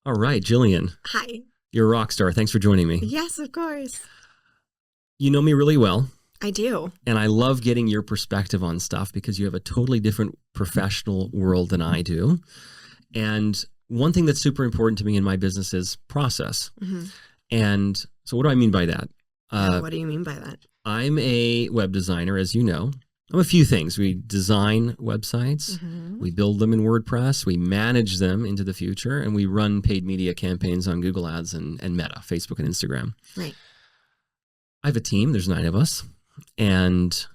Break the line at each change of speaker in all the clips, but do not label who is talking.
All right, Jillian,
Hi.
you're a rock star. Thanks for joining me.
Yes, of course.
You know me really well,
I do.
and I love getting your perspective on stuff because you have a totally different professional world than I do. And one thing that's super important to me in my business is process.
Hmm.
And so, what do I mean by that?
Yeah,
Uh,
what do you mean by that?
I'm a web designer, as you know. I'm a few things. We design websites,
Hmm.
we build them in WordPress, we manage them into the future, and we run paid media campaigns on Google Ads and Meta, Facebook and Instagram.
Right.
I have a team, there's 9 of us, and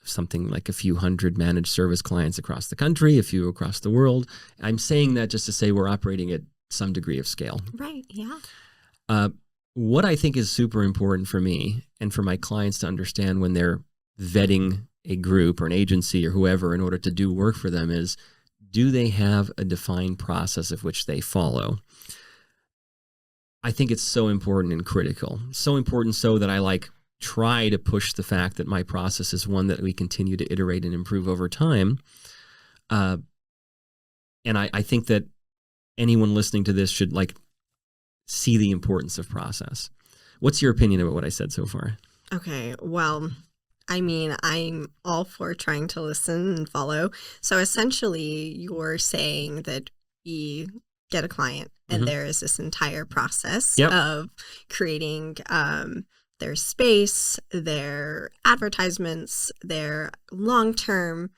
something like a few hundred managed service clients across the country, a few across the world. I'm saying that just to say we're operating at some degree of scale.
Right. Yeah.
Uh, what I think is super important for me and for my clients to understand when they're vetting a group or an agency or whoever in order to do work for them is, do they have a defined process of which they follow? I think it's so important and critical. So important so that I try to push the fact that my process is one that we continue to iterate and improve over time. Uh, and I think that anyone listening to this should see the importance of process. What's your opinion about what I said so far?
Okay. Well, I'm all for trying to listen and follow. So essentially, you're saying that we get a client and
Mm-hmm.
there is this entire process
Yep.
of creating their space, their advertisements, their long-term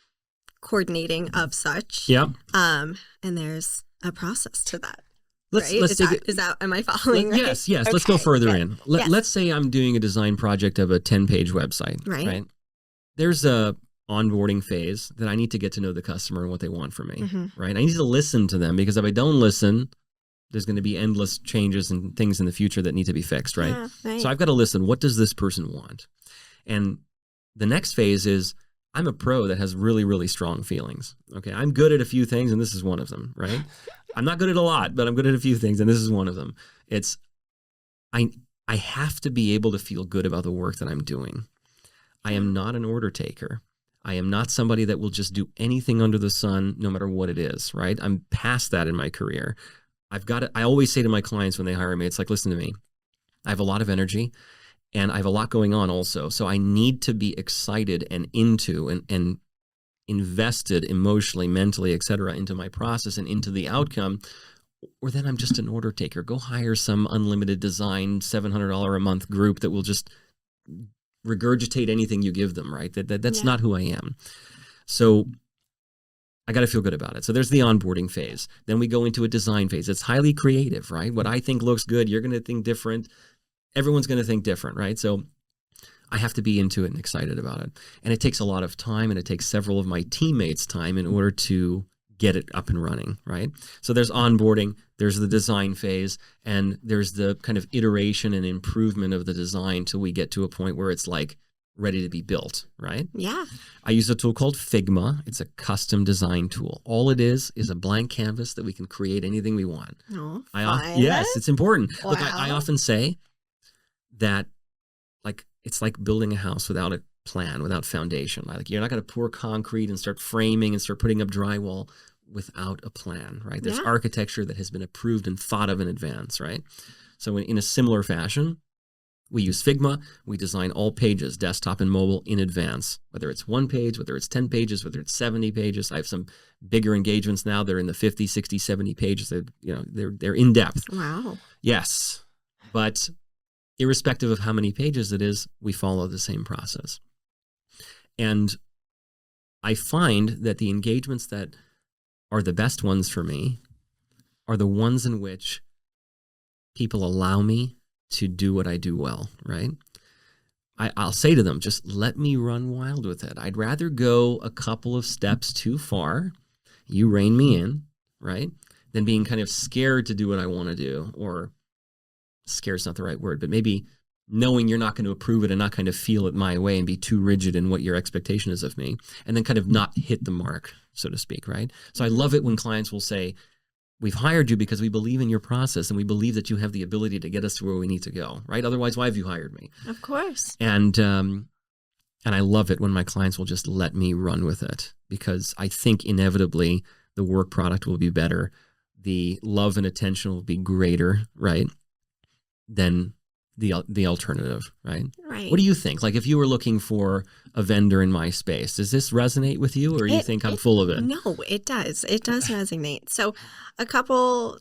coordinating of such.
Yep.
And there's a process to that,
Let's
right?
let's take it.
Am I following right?
Yes. Let's go
Okay,
further
good.
in.
Yes.
Let's say I'm doing a design project of a 10-page website,
Right.
right? There's a onboarding phase that I need to get to know the customer and what they want from me,
Hmm.
right? I need to listen to them because if I don't listen, there's going to be endless changes and things in the future that need to be fixed, right?
Yeah, right.
So I've got to listen. What does this person want? And the next phase is I'm a pro that has really, really strong feelings. Okay. I'm good at a few things, and this is one of them, right? I'm not good at a lot, but I'm good at a few things, and this is one of them. It's I I have to be able to feel good about the work that I'm doing. I am not an order taker. I am not somebody that will just do anything under the sun, no matter what it is, right? I'm past that in my career. I always say to my clients when they hire me, it's like, listen to me. I have a lot of energy and I have a lot going on also. So I need to be excited and into and invested emotionally, mentally, et cetera, into my process and into the outcome. Or then I'm just an order taker. Go hire some unlimited design, $700 a month group that will just regurgitate anything you give them, right? That's
Yeah.
not who I am. So I got to feel good about it. So there's the onboarding phase. Then we go into a design phase. It's highly creative, right? What I think looks good, you're going to think different. Everyone's going to think different, right? So I have to be into it and excited about it. And it takes a lot of time, and it takes several of my teammates' time in order to get it up and running, right? So there's onboarding, there's the design phase, and there's the kind of iteration and improvement of the design till we get to a point where it's ready to be built, right?
Yeah.
I use a tool called Figma. It's a custom design tool. All it is a blank canvas that we can create anything we want.
Oh, fun.
Yes, it's important.
Wow.
Look, I often say that it's like building a house without a plan, without foundation. You're not going to pour concrete and start framing and start putting up drywall without a plan, right? There's
Yeah.
architecture that has been approved and thought of in advance, right? So in a similar fashion, we use Figma. We design all pages, desktop and mobile, in advance, whether it's one page, whether it's 10 pages, whether it's 70 pages. I have some bigger engagements now. They're in the 50, 60, 70 pages. They're in depth.
Wow.
Yes. But irrespective of how many pages it is, we follow the same process. And I find that the engagements that are the best ones for me are the ones in which people allow me to do what I do well, right? I'll say to them, just let me run wild with it. I'd rather go a couple of steps too far, you rein me in, right? Than being kind of scared to do what I want to do, or scared's not the right word, but maybe knowing you're not going to approve it and not kind of feel it my way and be too rigid in what your expectation is of me, and then kind of not hit the mark, so to speak, right? So I love it when clients will say, we've hired you because we believe in your process and we believe that you have the ability to get us to where we need to go, right? Otherwise, why have you hired me?
Of course.
And I love it when my clients will just let me run with it, because I think inevitably the work product will be better the love and attention will be greater, right, than the alternative, right?
Right.
What do you think? Like if you were looking for a vendor in my space, does this resonate with you, or do you think I'm full of it?
No, it does. It does resonate. So a couple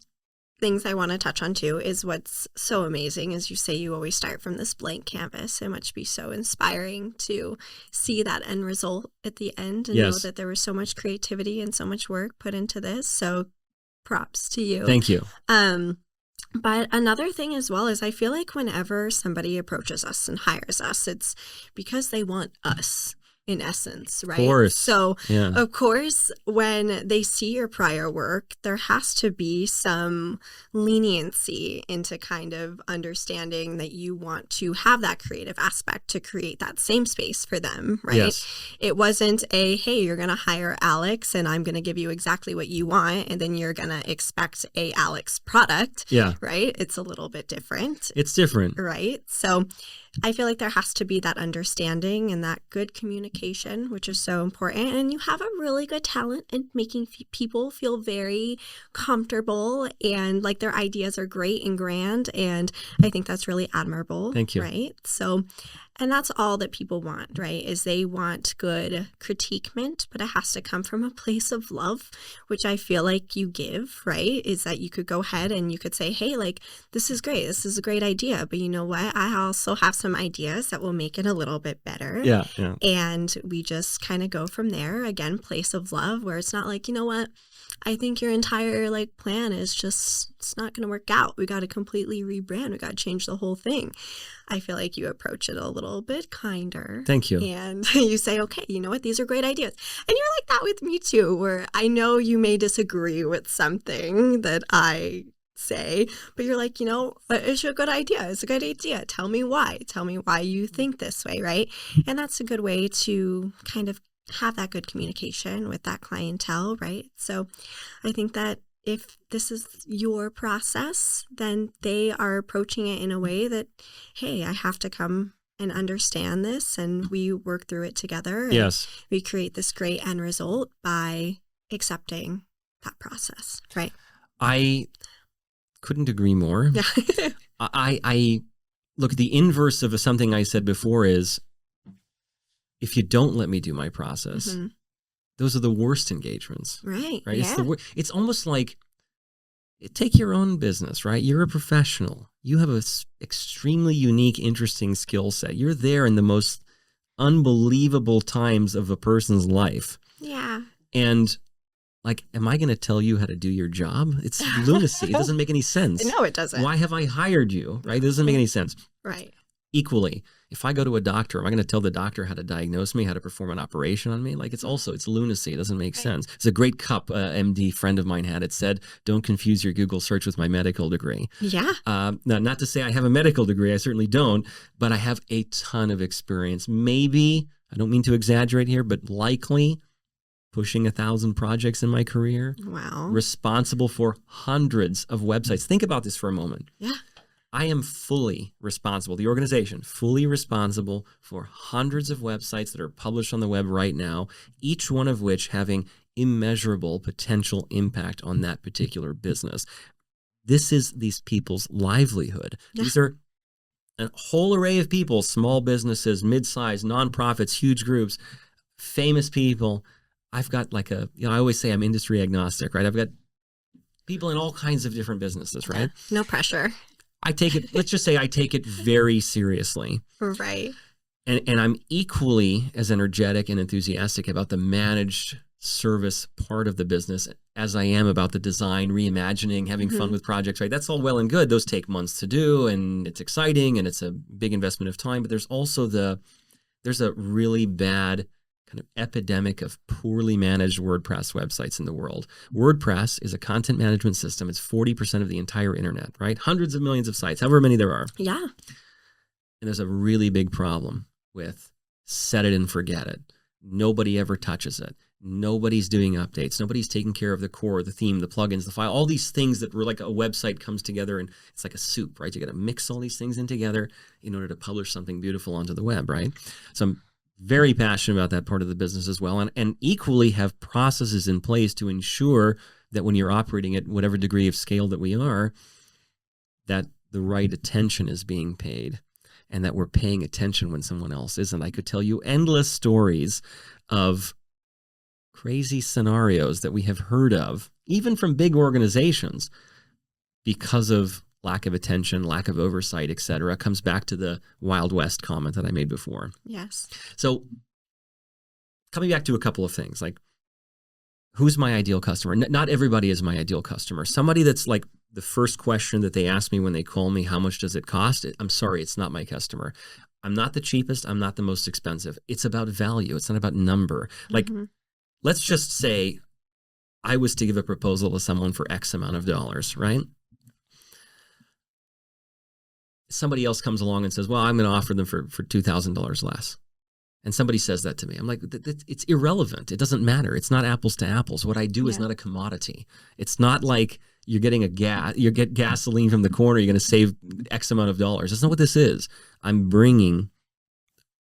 things I want to touch on too is what's so amazing is you say you always start from this blank canvas. It must be so inspiring to see that end result at the end and know that there was so much creativity and so much work put into this. So props to you.
Thank you.
But another thing as well is I feel like whenever somebody approaches us and hires us, it's because they want us. In essence, right?
Of course.
So, of course, when they see your prior work, there has to be some leniency into kind of understanding that you want to have that creative aspect to create that same space for them, right?
Yes.
It wasn't a, hey, you're going to hire Alex and I'm going to give you exactly what you want, and then you're going to expect a Alex product, right? It's a little bit different.
It's different.
Right? So, I feel like there has to be that understanding and that good communication, which is so important. And you have a really good talent in making people feel very comfortable and like their ideas are great and grand. And I think that's really admirable.
Thank you.
Right? So, and that's all that people want, right? Is they want good critiquement, but it has to come from a place of love, which I feel like you give, right? Is that you could go ahead and you could say, hey, like, this is great. This is a great idea. But you know what? I also have some ideas that will make it a little bit better.
Yeah.
And we just kind of go from there. Again, place of love, where it's not like, you know what? I think your entire like plan is just, it's not going to work out. We got to completely rebrand. We got to change the whole thing. I feel like you approach it a little bit kinder.
Thank you.
And you say, okay, you know what? These are great ideas. And you're like that with me too, where I know you may disagree with something that I say, but you're like, you know, it's a good idea. It's a good idea. Tell me why. Tell me why you think this way, right? And that's a good way to kind of have that good communication with that clientele, right? So I think that if this is your process, then they are approaching it in a way that, hey, I have to come and understand this, and we work through it together. And we create this great end result by accepting that process, right?
I couldn't agree more.
Yeah.
I look, the inverse of something I said before is, if you don't let me do my process, those are the worst engagements.
Right.
Yeah. It's almost like, take your own business, right? You're a professional. You have an extremely unique, interesting skill set. You're there in the most unbelievable times of a person's life.
Yeah.
And like, am I going to tell you how to do your job? It's lunacy. It doesn't make any sense.
No, it doesn't.
Why have I hired you? Right? It doesn't make any sense.
Right.
Equally, if I go to a doctor, am I going to tell the doctor how to diagnose me, how to perform an operation on me? Like, it's lunacy. It doesn't make sense. It's a great cup MD friend of mine had. It said, don't confuse your Google search with my medical degree.
Yeah.
Now, not to say I have a medical degree. I certainly don't, but I have a ton of experience. Maybe, I don't mean to exaggerate here, but likely pushing 1,000 projects in my career.
Wow.
Responsible for hundreds of websites. Think about this for a moment.
Yeah.
I am fully responsible, the organization, fully responsible for hundreds of websites that are published on the web right now, each one of which having immeasurable potential impact on that particular business. This is these people's livelihood. Yeah. These are a whole array of people, small businesses, mid-sized, nonprofits, huge groups, famous people. I've got like I always say I'm industry agnostic, right? I've got people in all kinds of different businesses, right?
No pressure.
Let's just say I take it very seriously.
Right.
And I'm equally as energetic and enthusiastic about the managed service part of the business as I am about the design, reimagining, having fun with projects, right? That's all well and good. Those take months to do, and it's exciting, and it's a big investment of time. But there's also there's a really bad kind of epidemic of poorly managed WordPress websites in the world. WordPress is a content management system. It's 40% of the entire internet, right? Hundreds of millions of sites, however many there are.
Yeah.
And there's a really big problem with set it and forget it. Nobody ever touches it. Nobody's doing updates. Nobody's taking care of the core, the theme, the plugins, the file, all these things that were like a website comes together and it's like a soup, right? You got to mix all these things in together in order to publish something beautiful onto the web, right? So I'm very passionate about that part of the business as well, and equally have processes in place to ensure that when you're operating at whatever degree of scale that we are, that the right attention is being paid and that we're paying attention when someone else isn't. I could tell you endless stories of crazy scenarios that we have heard of, even from big organizations, because of lack of attention, lack of oversight, et cetera. Comes back to the Wild West comment that I made before.
Yes.
So coming back to a couple of things, like who's my ideal customer? Not everybody is my ideal customer. Somebody that's like the first question that they ask me when they call me, how much does it cost? I'm sorry, it's not my customer. I'm not the cheapest. I'm not the most expensive. It's about value. It's not about number. Like, let's just say I was to give a proposal to someone for X amount of dollars, right? Somebody else comes along and says, well, I'm going to offer them for $2,000 less. And somebody says that to me. I'm like, it's irrelevant. It doesn't matter. It's not apples to apples. What I do is not a commodity. It's not like you're getting you get gasoline from the corner, you're going to save X amount of dollars. That's not what this is. I'm bringing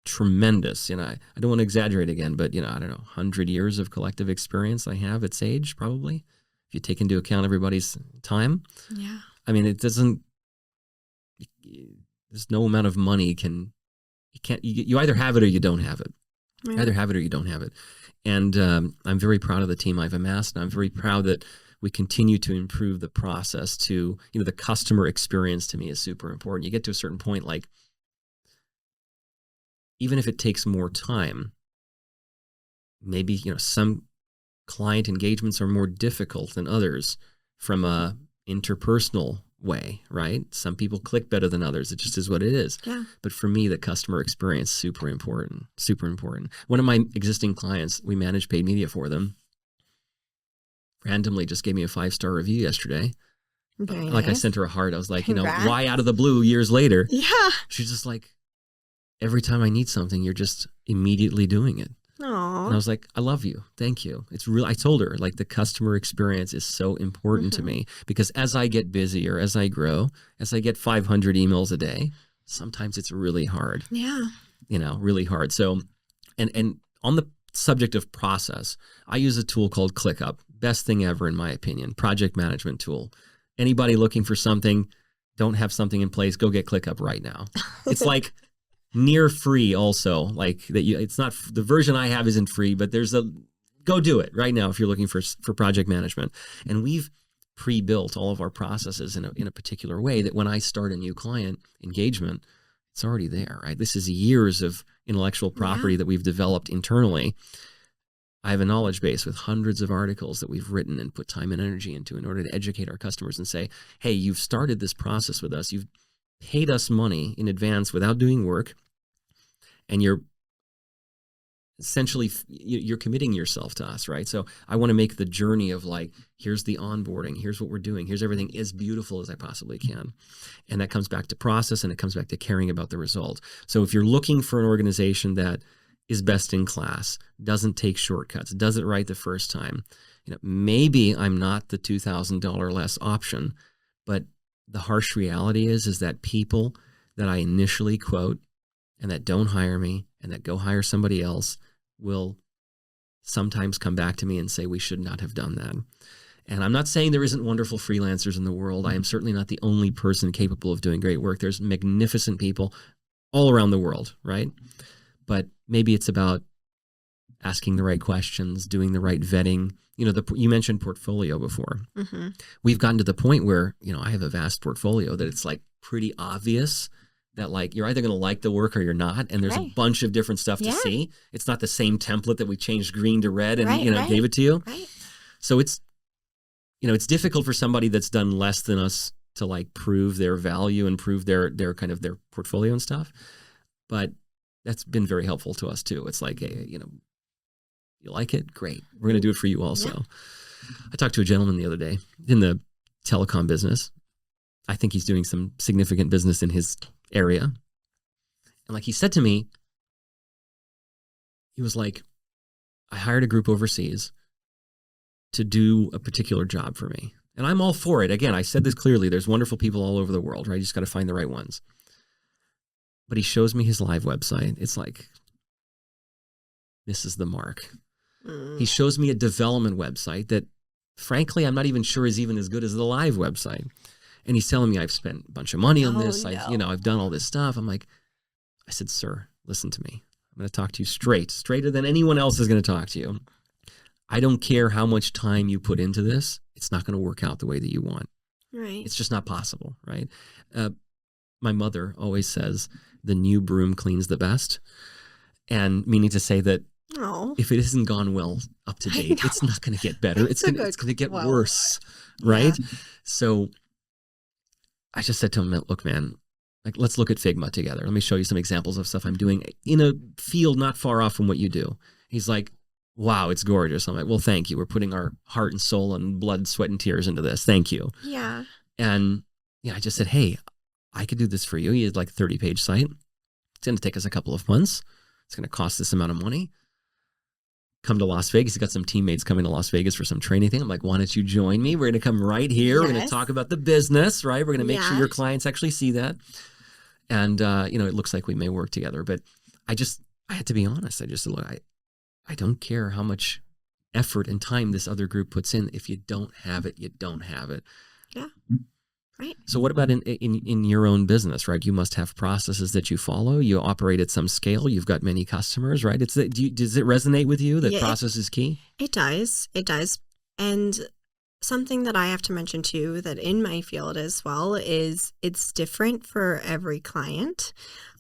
tremendous, I don't want to exaggerate again, but, I don't know, 100 years of collective experience I have at Sage, probably, if you take into account everybody's time.
Yeah.
I mean, there's no amount of money you either have it or you don't have it.
Yeah.
You either have it or you don't have it. And I'm very proud of the team I've amassed, and I'm very proud that we continue to improve the process to, the customer experience to me is super important. You get to a certain point, like, even if it takes more time, maybe, some client engagements are more difficult than others from a interpersonal way, right? Some people click better than others. It just is what it is.
Yeah.
But for me, the customer experience, super important, super important. One of my existing clients, we manage paid media for them, randomly just gave me a 5-star review yesterday.
Very
Like
nice.
I sent her a heart. I was like,
Congrats.
why out of the blue years later?
Yeah.
She's just like, every time I need something, you're just immediately doing it. And I
Aw.
was like, I love you. Thank you. It's real. I told her, like, the customer experience is so important to me, because as I get busier, as I grow, as I get 500 emails a day, sometimes it's really hard,
Yeah.
really hard. So, and on the subject of process, I use a tool called ClickUp. Best thing ever, in my opinion, project management tool. Anybody looking for something, don't have something in place, go get ClickUp right now. It's like near free also, like that. It's not, the version I have isn't free, but go do it right now if you're looking for project management. And we've pre-built all of our processes in a particular way that when I start a new client engagement, it's already there, right? This is years of intellectual property that we've developed internally. I have a knowledge base with hundreds of articles that we've written and put time and energy into in order to educate our customers and say, hey, you've started this process with us. You've paid us money in advance without doing work, and you're essentially, you're committing yourself to us, right? So I want to make the journey of like, here's the onboarding, here's what we're doing, here's everything as beautiful as I possibly can. And that comes back to process, and it comes back to caring about the result. So if you're looking for an organization that is best in class, doesn't take shortcuts, does it right the first time, maybe I'm not the $2,000 less option, but the harsh reality is that people that I initially quote and that don't hire me and that go hire somebody else will sometimes come back to me and say, we should not have done that. And I'm not saying there isn't wonderful freelancers in the world. I am certainly not the only person capable of doing great work. There's magnificent people all around the world, right? But maybe it's about asking the right questions, doing the right vetting. You mentioned portfolio before.
Mm-hmm.
We've gotten to the point where, I have a vast portfolio that it's like pretty obvious that like you're either going to like the work or you're not. And there's a bunch of different stuff to see. It's not the same template that we changed green to red and, gave it to you.
Right.
So it's difficult for somebody that's done less than us to like prove their value and prove their kind of their portfolio and stuff. But that's been very helpful to us too. It's like, hey, you like it? Great. We're going to do it for you also. Yeah. I talked to a gentleman the other day in the telecom business. I think he's doing some significant business in his area. And like he said to me, he was like, I hired a group overseas to do a particular job for me. And I'm all for it. Again, I said this clearly. There's wonderful people all over the world, right? You just got to find the right ones. But he shows me his live website. It's like, misses the mark. He shows me a development website that frankly, I'm not even sure is even as good as the live website. And he's telling me I've spent a bunch of money on this.
No.
I've done all this stuff. I said, sir, listen to me. I'm going to talk to you straighter than anyone else is going to talk to you. I don't care how much time you put into this. It's not going to work out the way that you want.
Right.
It's just not possible, right? My mother always says the new broom cleans the best. And meaning to say that if it hasn't gone well up to date, it's not going to get better. It's going to get worse, right? Yeah. So I just said to him, look, man, like, let's look at Figma together. Let me show you some examples of stuff I'm doing in a field not far off from what you do. He's like, wow, it's gorgeous. I'm like, well, thank you. We're putting our heart and soul and blood, sweat, and tears into this. Thank you.
Yeah.
And I just said, hey, I could do this for you. He had like a 30-page site. It's going to take us a couple of months. It's going to cost this amount of money. Come to Las Vegas. He's got some teammates coming to Las Vegas for some training thing. I'm like, why don't you join me? We're going to come right here. We're going to talk about the business, right? We're going to make sure your clients actually see that. And, it looks like we may work together. But I had to be honest. I just said, look, I don't care how much effort and time this other group puts in. If you don't have it, you don't have it.
Yeah. Right.
So what about in your own business, right? You must have processes that you follow. You operate at some scale. You've got many customers, right? Does it resonate with you that process is key?
It does. It does. And something that I have to mention too, that in my field as well, is it's different for every client.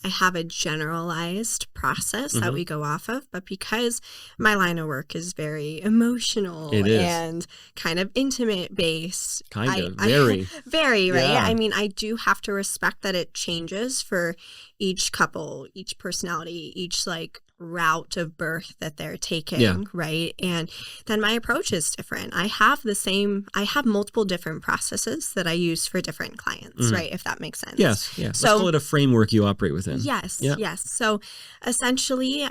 I have a generalized process that we go off of, but because my line of work is very emotional and kind of intimate based.
Very,
right? Yeah. I mean, I do have to respect that it changes for each couple, each personality, each like route of birth that they're taking, right? And then my approach is different. I have multiple different processes that I use for different clients, right? If that makes sense.
Yes. So, let's call it a framework you operate within.
Yes. So essentially,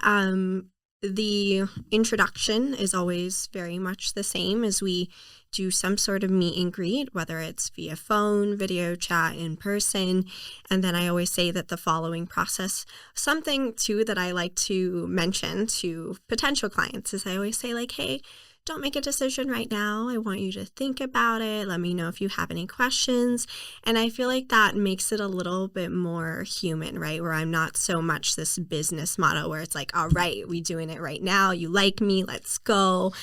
the introduction is always very much the same as we do some sort of meet and greet, whether it's via phone, video chat, in person. And then I always say that the following process, something too that I like to mention to potential clients is I always say like, hey, don't make a decision right now. I want you to think about it. Let me know if you have any questions. And I feel like that makes it a little bit more human, right? Where I'm not so much this business model where it's like, all right, we doing it right now. You like me, let's go.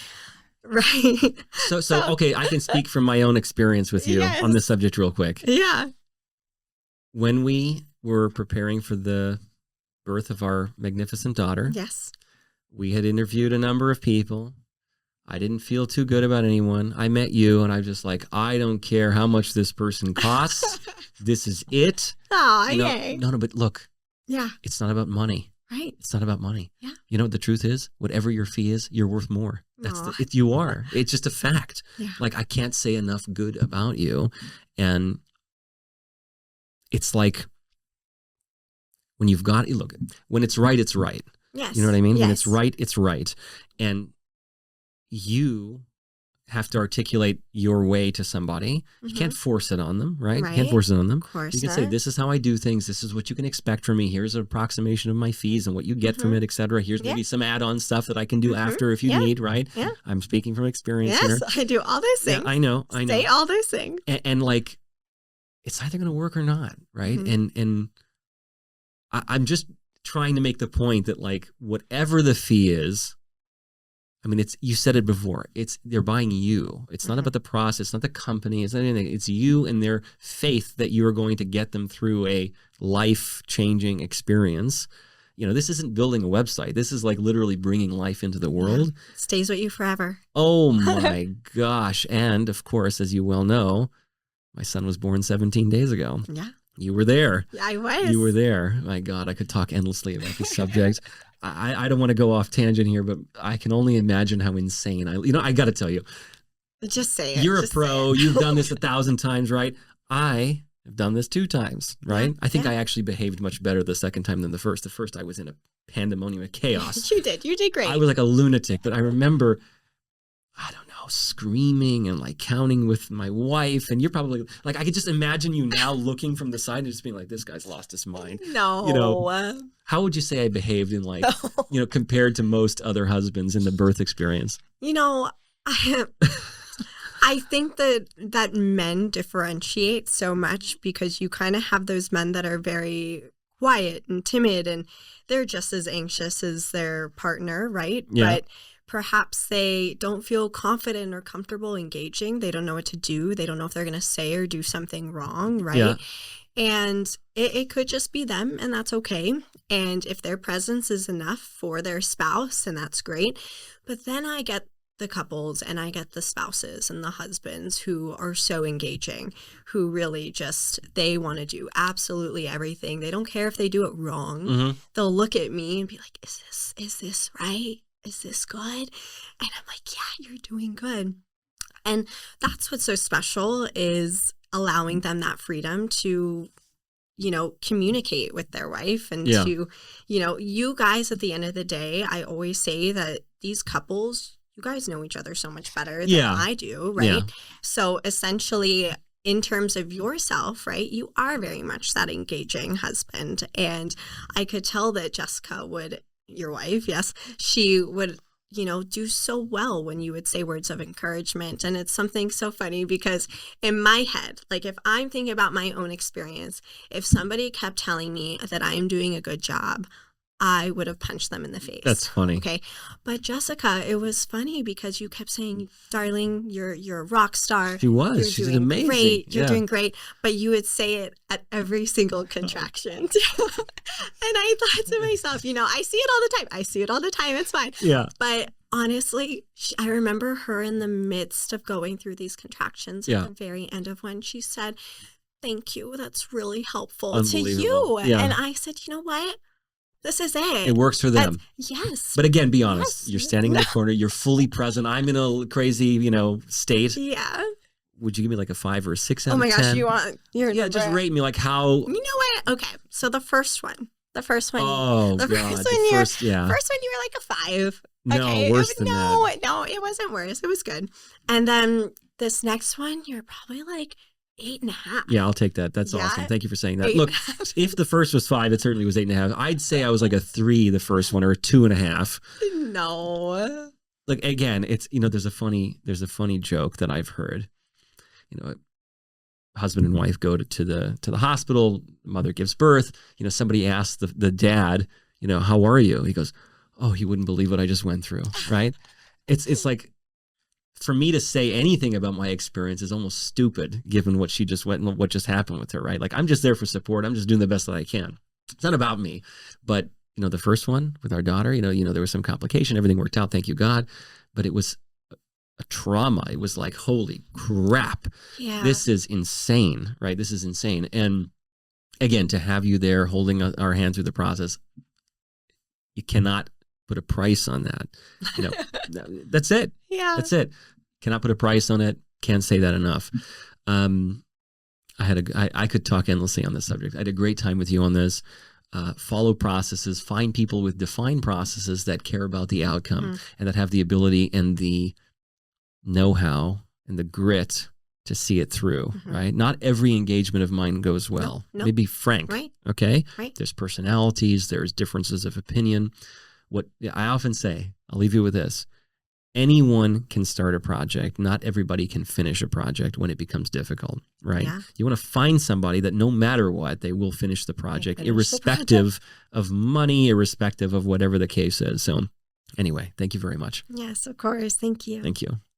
Right.
So okay, I can speak from my own experience with you on this subject real quick.
Yeah.
When we were preparing for the birth of our magnificent daughter, we had interviewed a number of people. I didn't feel too good about anyone. I met you and I was just like, I don't care how much this person costs. This is it.
Oh, yay.
No, but look.
Yeah.
It's not about money.
Right.
It's not about money.
Yeah.
You know what the truth is? Whatever your fee is, you're worth more. You are. It's just a fact.
Yeah.
Like, I can't say enough good about you. And it's like when you've got, look, when it's right, it's right.
Yes.
You know what I mean?
Yes.
When it's right, it's right. And you have to articulate your way to somebody. You can't force it on them, right? You can't force it on them.
Of course.
You can say, this is how I do things. This is what you can expect from me. Here's an approximation of my fees and what you get from it, etc. Here's maybe some add-on stuff that I can do after if you need, right?
Yeah.
I'm speaking from experience here.
Yes, I do all those things.
Yeah, I know.
Say all those things.
And like, it's either going to work or not, right? And I'm just trying to make the point that like, whatever the fee is, I mean, you said it before. They're buying you. It's not about the process. It's not the company. It's not anything. It's you and their faith that you are going to get them through a life-changing experience. You know, this isn't building a website. This is like literally bringing life into the world.
Stays with you forever.
Oh my gosh. And of course, as you well know, my son was born 17 days ago.
Yeah.
You were there.
I was.
You were there. My God, I could talk endlessly about this subject. I don't want to go off tangent here, but I can only imagine how insane I got to tell you.
Just say it.
You're a pro. You've done this 1,000 times, right? I have done this 2 times, right?
Yeah.
I think I actually behaved much better the second time than the first. The first I was in a pandemonium of chaos.
You did great.
I was like a lunatic, but I remember, I don't know, screaming and like counting with my wife. And you're probably like, I could just imagine you now looking from the side and just being like, this guy's lost his mind.
No.
You know, how would you say I behaved in like, you know, compared to most other husbands in the birth experience?
You know, I I think that men differentiate so much because you kind of have those men that are very quiet and timid, and they're just as anxious as their partner, right?
Yeah.
But perhaps they don't feel confident or comfortable engaging. They don't know what to do. They don't know if they're going to say or do something wrong, right?
Yeah.
And it could just be them, and that's okay. And if their presence is enough for their spouse, and that's great. But then I get the couples and I get the spouses and the husbands who are so engaging, who really just, they want to do absolutely everything. They don't care if they do it wrong.
Mhm.
They'll look at me and be like, is this right? Is this good? And I'm like, yeah, you're doing good. And that's what's so special, is allowing them that freedom to, communicate with their wife and
Yeah.
to, you guys, at the end of the day, I always say that these couples, you guys know each other so much better than
Yeah.
I do, right?
Yeah.
So essentially, in terms of yourself, right, you are very much that engaging husband. And I could tell that Jessica would, your wife, yes, she would, do so well when you would say words of encouragement. And it's something so funny because in my head, like if I'm thinking about my own experience, if somebody kept telling me that I am doing a good job, I would have punched them in the face.
That's funny.
Okay. But Jessica, it was funny because you kept saying, darling, you're a rock star.
She was.
You're
She did
doing
amazing.
great. You're
Yeah.
doing great. But you would say it at every single contraction. And I thought to myself, I see it all the time. It's fine.
Yeah.
But honestly, I remember her in the midst of going through these contractions
Yeah.
at the very end of when she said, thank you. That's really helpful to
Unbelievable.
you.
Yeah.
And I said, you know what? This is it.
It works for them.
Yes.
But again, be honest.
Yes.
You're standing in the corner. You're fully present. I'm in a crazy, state.
Yeah.
Would you give me like a 5 or a 6 out
Oh my
of
gosh,
10?
you're
Yeah, just
number-
rate me like how.
You know what? Okay. So the first one.
Oh,
the
God.
first
The
one,
first, yeah.
First one, you were like a 5.
No,
Okay.
worse than that.
No, it wasn't worse. It was good. And then this next one, you're probably like 8.5.
Yeah, I'll take that. That's
Yeah.
awesome. Thank you for saying that.
8.5.
Look, if the first was 5, it certainly was 8.5. I'd say I was like a 3 the first one, or a 2.5.
No.
Like again, it's there's a funny joke that I've heard. Husband and wife go to the hospital. Mother gives birth. Somebody asks the dad, how are you? He goes, oh, you wouldn't believe what I just went through, right? It's like, for me to say anything about my experience is almost stupid, given what she just went and what just happened with her, right? Like I'm just there for support. I'm just doing the best that I can. It's not about me. But the first one with our daughter, there was some complication. Everything worked out, thank you God. But it was a trauma. It was like, holy crap,
Yeah.
this is insane, right? This is insane. And again, to have you there holding our hand through the process, you cannot put a price on that. That's it.
Yeah.
That's it. Cannot put a price on it. Can't say that enough. I could talk endlessly on this subject. I had a great time with you on this. Follow processes, find people with defined processes that care about the outcome and that have the ability and the know-how and the grit to see it through, right? Not every engagement of mine goes well.
No.
Maybe frank,
Right.
okay?
Right.
There's personalities, there's differences of opinion. What I often say, I'll leave you with this. Anyone can start a project. Not everybody can finish a project when it becomes difficult, right?
Yeah.
You want to find somebody that no matter what, they will finish the project,
Finish the
irrespective of money, irrespective of whatever the case is. So anyway, thank you very much.
Yes, of course. Thank you.
Thank you.